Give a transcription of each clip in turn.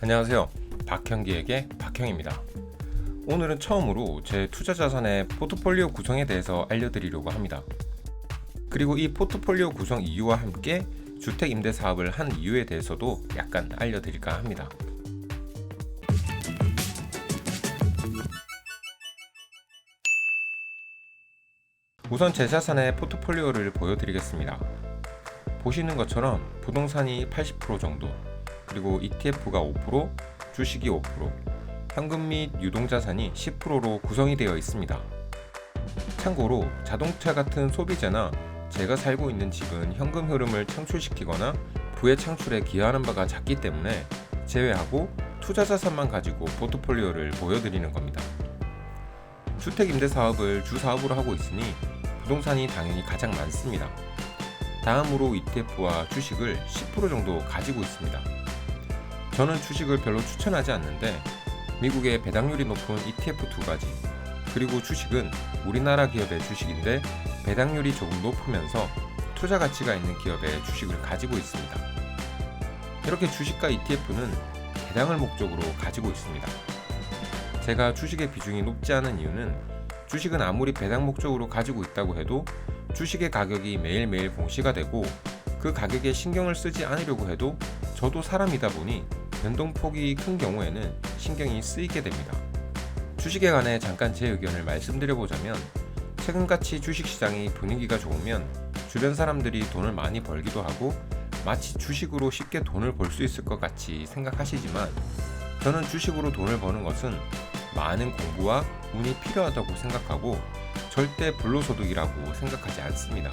안녕하세요. 박형기에게 박형입니다. 오늘은 처음으로 제 투자 자산의 포트폴리오 구성에 대해서 알려드리려고 합니다. 그리고 이 포트폴리오 구성 이유와 함께 주택 임대 사업을 한 이유에 대해서도 약간 알려드릴까 합니다. 우선 제 자산의 포트폴리오를 보여드리겠습니다. 보시는 것처럼 부동산이 80% 정도, 그리고 ETF가 5%, 주식이 5%, 현금 및 유동자산이 10%로 구성이 되어 있습니다. 참고로 자동차 같은 소비재나 제가 살고 있는 집은 현금 흐름을 창출시키거나 부의 창출에 기여하는 바가 작기 때문에 제외하고 투자 자산만 가지고 포트폴리오를 보여드리는 겁니다. 주택 임대 사업을 주 사업으로 하고 있으니 부동산이 당연히 가장 많습니다. 다음으로 ETF와 주식을 10% 정도 가지고 있습니다. 저는 주식을 별로 추천하지 않는데 미국의 배당률이 높은 ETF 2가지, 그리고 주식은 우리나라 기업의 주식인데 배당률이 조금 높으면서 투자 가치가 있는 기업의 주식을 가지고 있습니다. 이렇게 주식과 ETF는 배당을 목적으로 가지고 있습니다. 제가 주식의 비중이 높지 않은 이유는 주식은 아무리 배당 목적으로 가지고 있다고 해도 주식의 가격이 매일매일 공시가 되고 그 가격에 신경을 쓰지 않으려고 해도 저도 사람이다 보니 변동폭이 큰 경우에는 신경이 쓰이게 됩니다. 주식에 관해 잠깐 제 의견을 말씀드려보자면, 최근같이 주식시장이 분위기가 좋으면 주변 사람들이 돈을 많이 벌기도 하고 마치 주식으로 쉽게 돈을 벌 수 있을 것 같이 생각하시지만, 저는 주식으로 돈을 버는 것은 많은 공부와 운이 필요하다고 생각하고 절대 불로소득이라고 생각하지 않습니다.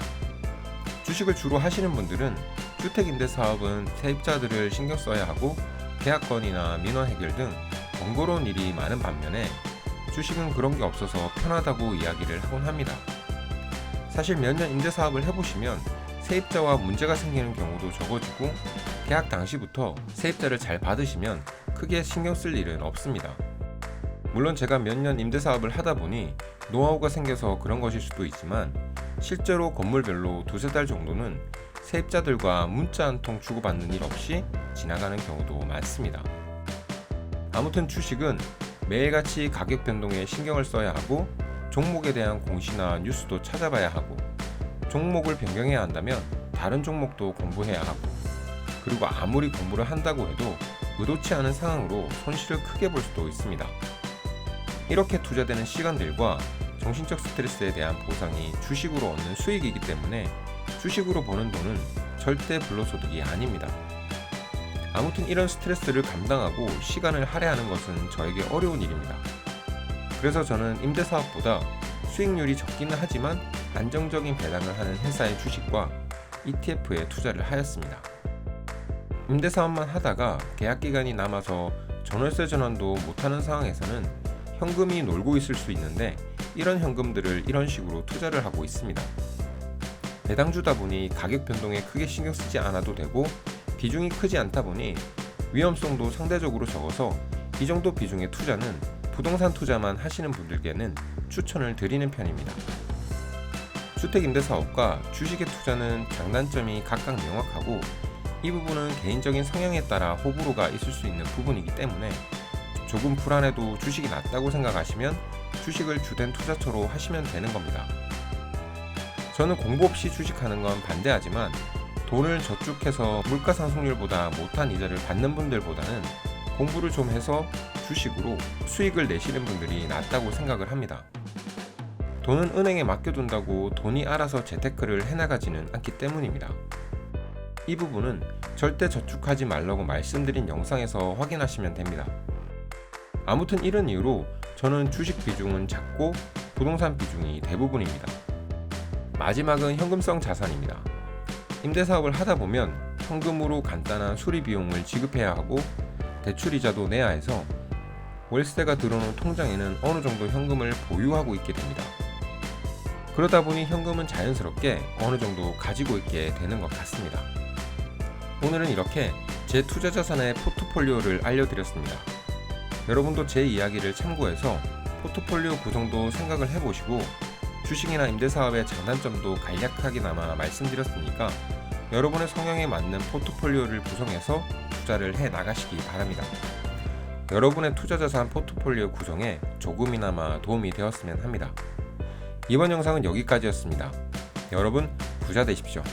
주식을 주로 하시는 분들은 주택 임대 사업은 세입자들을 신경 써야 하고 계약건이나 민원 해결 등 번거로운 일이 많은 반면에 주식은 그런 게 없어서 편하다고 이야기를 하곤 합니다. 사실 몇 년 임대 사업을 해보시면 세입자와 문제가 생기는 경우도 적어지고 계약 당시부터 세입자를 잘 받으시면 크게 신경 쓸 일은 없습니다. 물론 제가 몇 년 임대 사업을 하다 보니 노하우가 생겨서 그런 것일 수도 있지만, 실제로 건물별로 두세 달 정도는 세입자들과 문자 한 통 주고받는 일 없이 지나가는 경우도 많습니다. 아무튼 주식은 매일같이 가격 변동에 신경을 써야 하고 종목에 대한 공시나 뉴스도 찾아봐야 하고 종목을 변경해야 한다면 다른 종목도 공부해야 하고, 그리고 아무리 공부를 한다고 해도 의도치 않은 상황으로 손실을 크게 볼 수도 있습니다. 이렇게 투자되는 시간들과 정신적 스트레스에 대한 보상이 주식으로 얻는 수익이기 때문에 주식으로 버는 돈은 절대 불로소득이 아닙니다. 아무튼 이런 스트레스를 감당하고 시간을 할애하는 것은 저에게 어려운 일입니다. 그래서 저는 임대사업보다 수익률이 적기는 하지만 안정적인 배당을 하는 회사의 주식과 ETF에 투자를 하였습니다. 임대사업만 하다가 계약기간이 남아서 전월세 전환도 못하는 상황에서는 현금이 놀고 있을 수 있는데, 이런 현금들을 이런 식으로 투자를 하고 있습니다. 배당주다 보니 가격 변동에 크게 신경 쓰지 않아도 되고 비중이 크지 않다 보니 위험성도 상대적으로 적어서 이 정도 비중의 투자는 부동산 투자만 하시는 분들께는 추천을 드리는 편입니다. 주택 임대 사업과 주식의 투자는 장단점이 각각 명확하고 이 부분은 개인적인 성향에 따라 호불호가 있을 수 있는 부분이기 때문에 조금 불안해도 주식이 낫다고 생각하시면 주식을 주된 투자처로 하시면 되는 겁니다. 저는 공부 없이 주식하는 건 반대하지만 돈을 저축해서 물가 상승률보다 못한 이자를 받는 분들보다는 공부를 좀 해서 주식으로 수익을 내시는 분들이 낫다고 생각을 합니다. 돈은 은행에 맡겨둔다고 돈이 알아서 재테크를 해나가지는 않기 때문입니다. 이 부분은 절대 저축하지 말라고 말씀드린 영상에서 확인하시면 됩니다. 아무튼 이런 이유로 저는 주식 비중은 작고 부동산 비중이 대부분입니다. 마지막은 현금성 자산입니다. 임대사업을 하다 보면 현금으로 간단한 수리 비용을 지급해야 하고 대출이자도 내야 해서 월세가 들어오는 통장에는 어느 정도 현금을 보유하고 있게 됩니다. 그러다 보니 현금은 자연스럽게 어느 정도 가지고 있게 되는 것 같습니다. 오늘은 이렇게 제 투자 자산의 포트폴리오를 알려드렸습니다. 여러분도 제 이야기를 참고해서 포트폴리오 구성도 생각을 해보시고 주식이나 임대사업의 장단점도 간략하게나마 말씀드렸으니까 여러분의 성향에 맞는 포트폴리오를 구성해서 투자를 해 나가시기 바랍니다. 여러분의 투자자산 포트폴리오 구성에 조금이나마 도움이 되었으면 합니다. 이번 영상은 여기까지였습니다. 여러분 부자 되십시오.